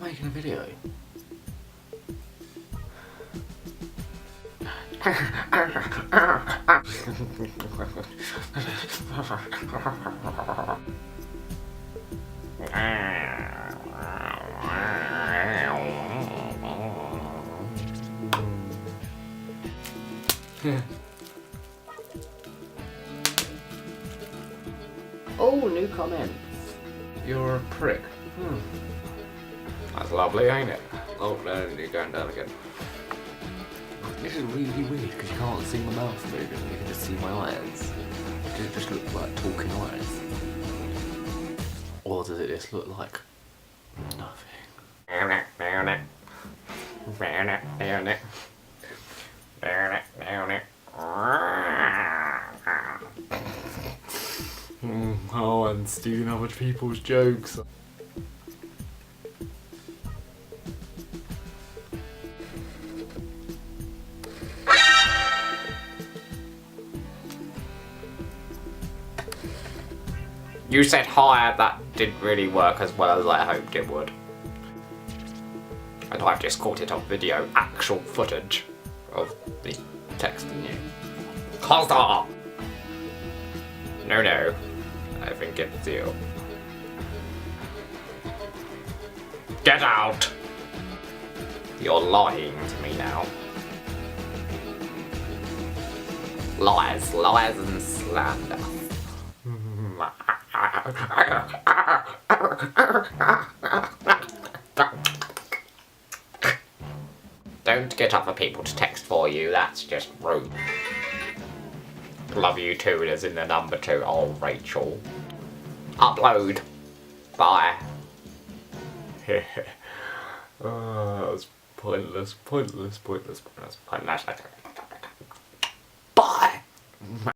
making a video. Oh, new comments. You're a prick. That's lovely, ain't it? Oh no, you're going down again. This is really weird because you can't see my mouth moving, you can just see my eyes. Does it just look like talking eyes? Or does it just look like nothing? Oh, and stealing other people's jokes. You said hi, that didn't really work as well as I hoped it would. And I've just caught it on video, actual footage of me texting you. Costa! No, I think it's you. Get out! You're lying to me now. Lies and slander. Don't get other people to text for you, that's just rude. Love you too, as in the number 2. Oh, Rachel. Upload. Bye. Oh, that was pointless. Bye.